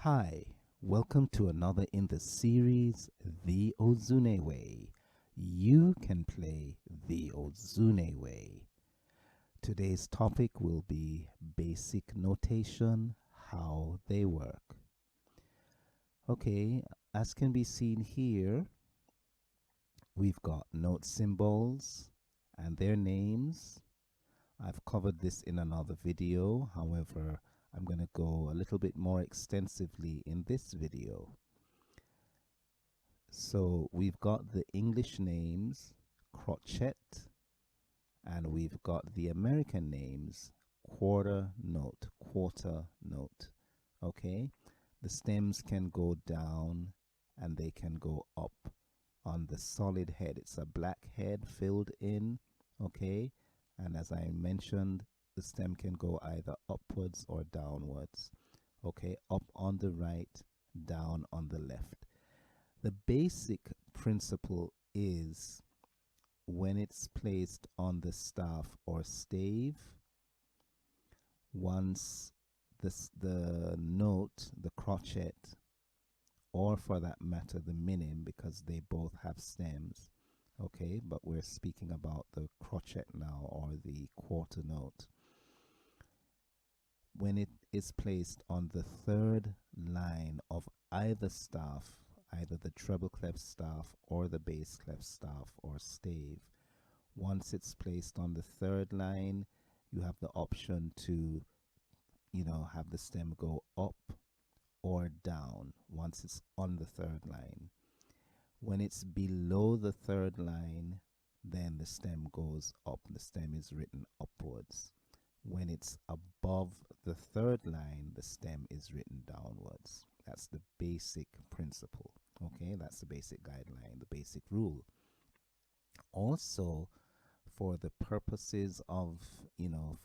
Hi, welcome to another in the series, The Ozou'ne Way. You can play the Ozou'ne Way. Today's topic will be basic notation, how they work. Okay, as can be seen here, we've got note symbols and their names. I've covered this in another video, however, I'm going to go a little bit more extensively in this video. So we've got the English names, Crotchet, and we've got the American names, quarter note. Okay, the stems can go down and they can go up on the solid head. It's a black head filled in, okay, and as I mentioned, the stem can go either upwards or downwards, okay, up on the right, down on the left. The basic principle is when it's placed on the staff or stave, once the note, the crotchet, or for that matter the minim, because they both have stems, okay, but we're speaking about the crotchet now, or the quarter note. When it is placed on the third line of either staff, either the treble clef staff or the bass clef staff or stave, once it's placed on the third line, you have the option to, have the stem go up or down once it's on the third line. When it's below the third line, then the stem goes up. The stem is written upwards. When it's above the third line, the stem is written downwards. That's the basic principle. Okay, that's the basic guideline, the basic rule. Also, for the purposes of,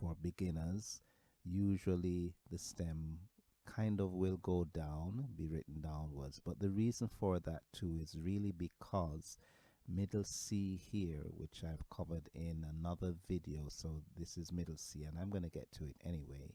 for beginners, usually the stem kind of will go down, be written downwards. But the reason for that too is really because middle C here, which I've covered in another video, so this is middle C and I'm going to get to it anyway.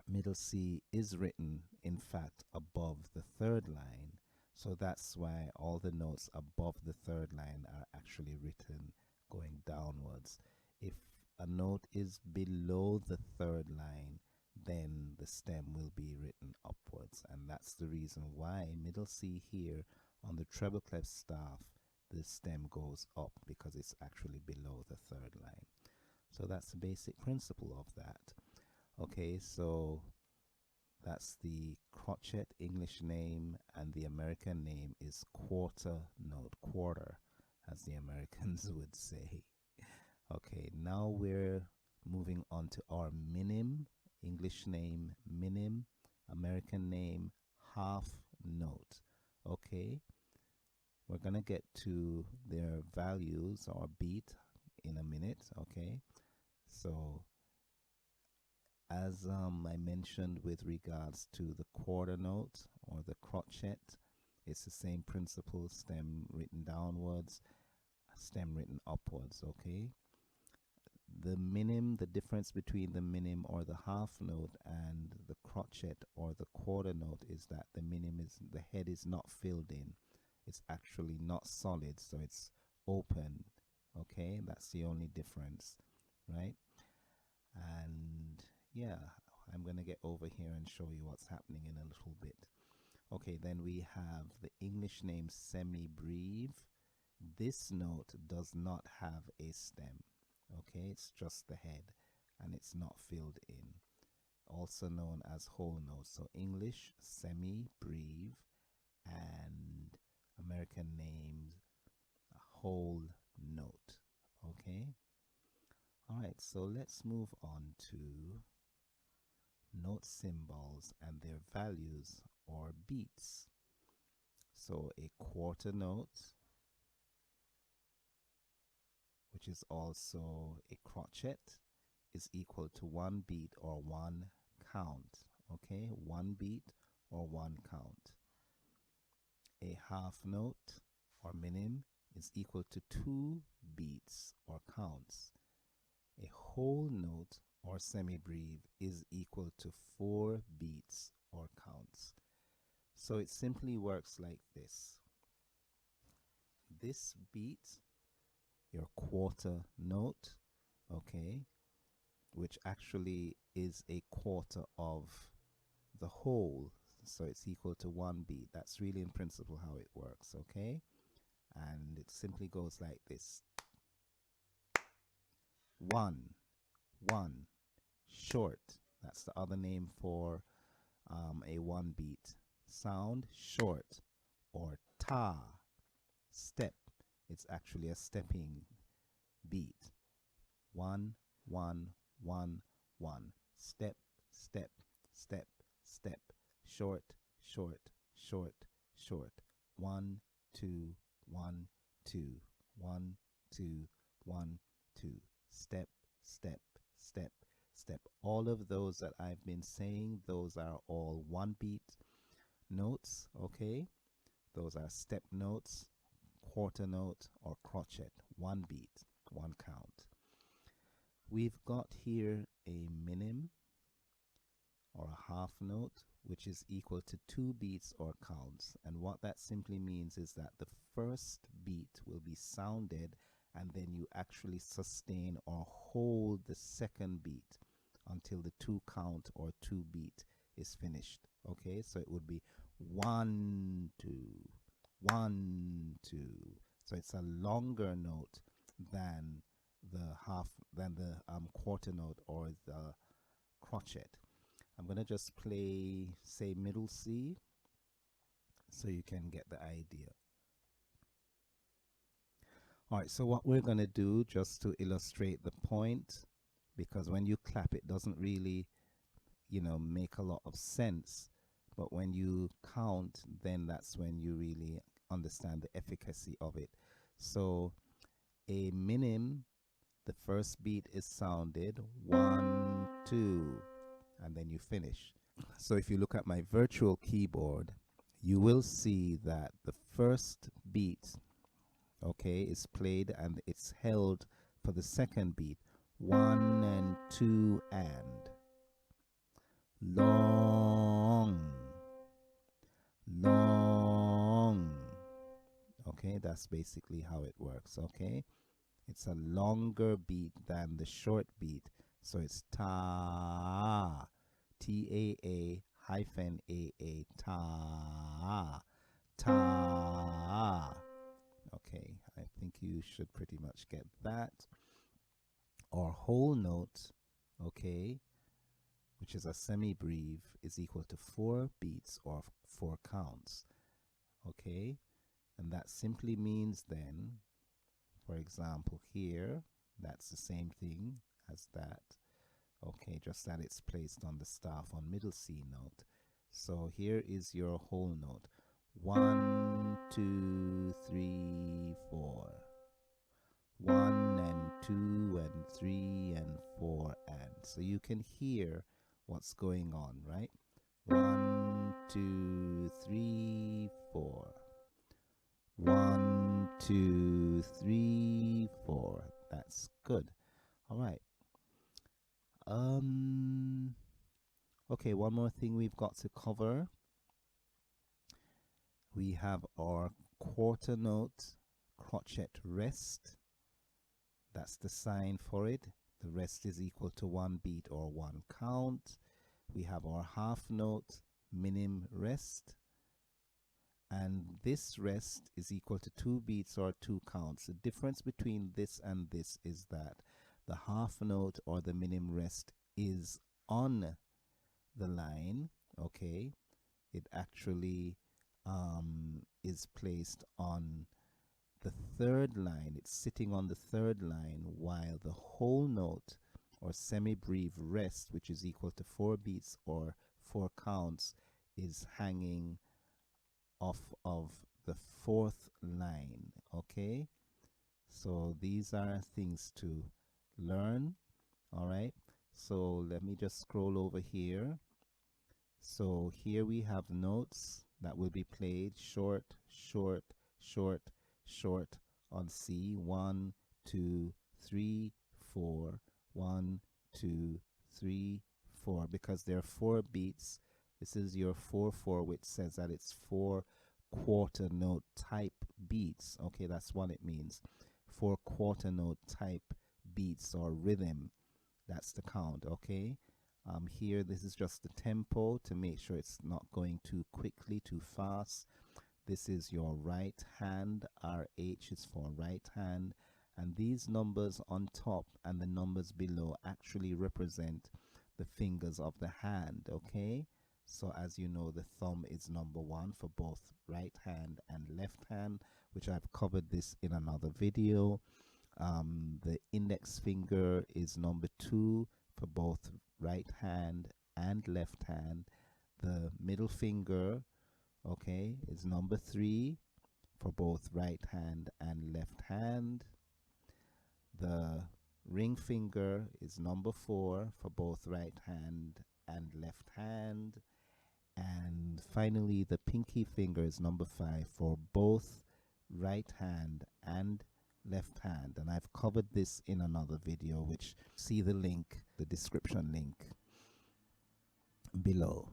Middle C is written in fact above the third line, so that's why all the notes above the third line are actually written going downwards. If a note is below the third line, then the stem will be written upwards, and that's the reason why middle C here on the treble clef staff, the stem goes up, because it's actually below the third line. So that's the basic principle of that. Okay, so that's the crotchet English name, and the American name is quarter note, quarter, as the Americans would say. Okay, now we're moving on to our minim. English name minim, American name half note. Okay, we're gonna get to their values or beat in a minute. Okay, so as I mentioned with regards to the quarter note or the crotchet, it's the same principle, stem written downwards, stem written upwards. Okay, the minim, the difference between the minim or the half note and the crotchet or the quarter note is that the minim is, the head is not filled in. It's actually not solid, so it's open. Okay, that's the only difference, right? And yeah, I'm going to get over here and show you what's happening in a little bit. Okay, then we have the English name semi-breve. This note does not have a stem. Okay, it's just the head and it's not filled in, also known as whole note. So English semi-breve and American names whole note. Okay, all right, so let's move on to note symbols and their values or beats. So a quarter note, which is also a crotchet, is equal to 1 beat or 1 count. Okay, 1 beat or 1 count. A half note or minim is equal to 2 beats or counts. A whole note or semi-breve is equal to 4 beats or counts. So it simply works like this. This beat, your quarter note, okay, which actually is a quarter of the whole, so it's equal to 1 beat. That's really in principle how it works, okay? And it simply goes like this. 1, 1, short. That's the other name for a 1 beat sound, short, or ta, step. It's actually a stepping beat. 1, 1, 1, 1. Step, step, step, step. Short, short, short, short. 1, 2, 1, 2, 1, 2, 1, 2. Step, step, step, step. All of those that I've been saying, those are all 1 beat notes, okay? Those are step notes, quarter note, or crotchet. 1 beat, 1 count. We've got here a minim, or a half note, which is equal to 2 beats or counts. And what that simply means is that the first beat will be sounded, and then you actually sustain or hold the second beat until the 2 count or 2 beat is finished. Okay, so it would be 1, 2, 1, 2. So it's a longer note than the quarter note or the crotchet. I'm going to just play, say, middle C, so you can get the idea. All right, so what we're going to do, just to illustrate the point, because when you clap, it doesn't really, make a lot of sense. But when you count, then that's when you really understand the efficacy of it. So a minim, the first beat is sounded 1, 2, and then you finish. So if you look at my virtual keyboard, you will see that the first beat, okay, is played and it's held for the second beat. 1 and 2 and long, long. Okay, that's basically how it works, okay? It's a longer beat than the short beat. So it's ta, T-A-A hyphen A-A, ta, ta. Okay, I think you should pretty much get that. Our whole note, okay, which is a semi-breve, is equal to 4 beats or 4 counts, okay? And that simply means then, for example, here, that's the same thing as that. Okay, just that it's placed on the staff on middle C note. So here is your whole note. 1, 2, 3, 4. 1 and 2 and 3 and 4 and. So you can hear what's going on, right? 1, 2, 3, 4. 1, 2, 3, 4. That's good. All right. Okay, one more thing we've got to cover. We have our quarter note crotchet rest. That's the sign for it. The rest is equal to 1 beat or 1 count. We have our half note minim rest. And this rest is equal to 2 beats or 2 counts. The difference between this and this is that the half note or the minim rest is on the line, okay? It actually is placed on the 3rd line. It's sitting on the 3rd line, while the whole note or semi-breve rest, which is equal to 4 beats or 4 counts, is hanging off of the 4th line, okay? So these are things to learn, all right? So let me just scroll over here. So here we have notes that will be played short, short, short, short on C. 1, 2, 3, 4. 1, 2, 3, 4 because there are 4 beats. This is your 4/4, which says that it's 4 quarter note type beats. Okay, that's what it means. 4 quarter note type beats or rhythm. That's the count. Okay. Here, this is just the tempo to make sure it's not going too quickly, too fast. This is your right hand. RH is for right hand. And these numbers on top and the numbers below actually represent the fingers of the hand. Okay. So as you know, the thumb is number 1 for both right hand and left hand, which I've covered this in another video. The index finger is number 2 for both right hand and left hand. The middle finger, okay, is number 3 for both right hand and left hand. The ring finger is number 4 for both right hand and left hand. And finally, the pinky finger is number 5 for both right hand and left hand. And I've covered this in another video, which see the link, the description link below.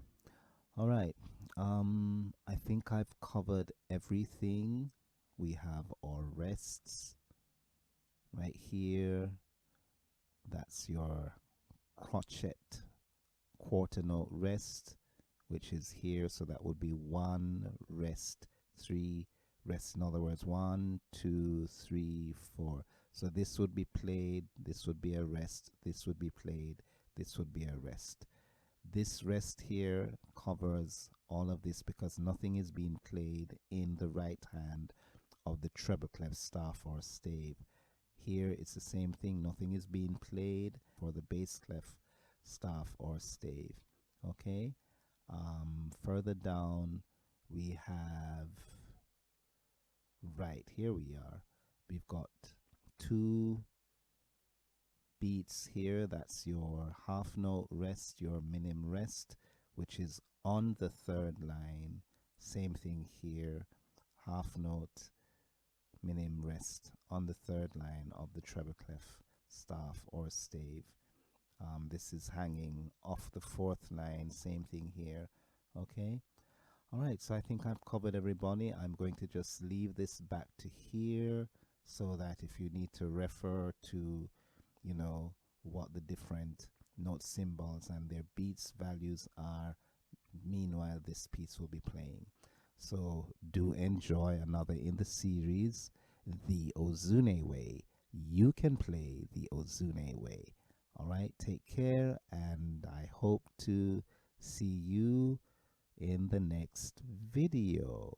All right. I think I've covered everything. We have our rests right here. That's your crotchet quarter note rest, which is here. So that would be 1 rest, 3 rest. In other words, 1 2 3 4. So this would be played, this would be a rest, this would be played, this would be a rest. This rest here covers all of this because nothing is being played in the right hand of the treble clef staff or stave. Here it's the same thing, nothing is being played for the bass clef staff or stave. Okay. Further down we have, right here we are, we've got 2 beats here. That's your half note rest, your minim rest, which is on the 3rd line. Same thing here, half note minim rest on the 3rd line of the treble clef staff or stave. This is hanging off the 4th line, same thing here. Okay. All right, so I think I've covered everybody. I'm going to just leave this back to here so that if you need to refer to, you know, what the different note symbols and their beats values are, meanwhile this piece will be playing. So do enjoy another in the series, The Ozou'ne Way. You can play the Ozou'ne way. All right, take care, and I hope to see you in the next video.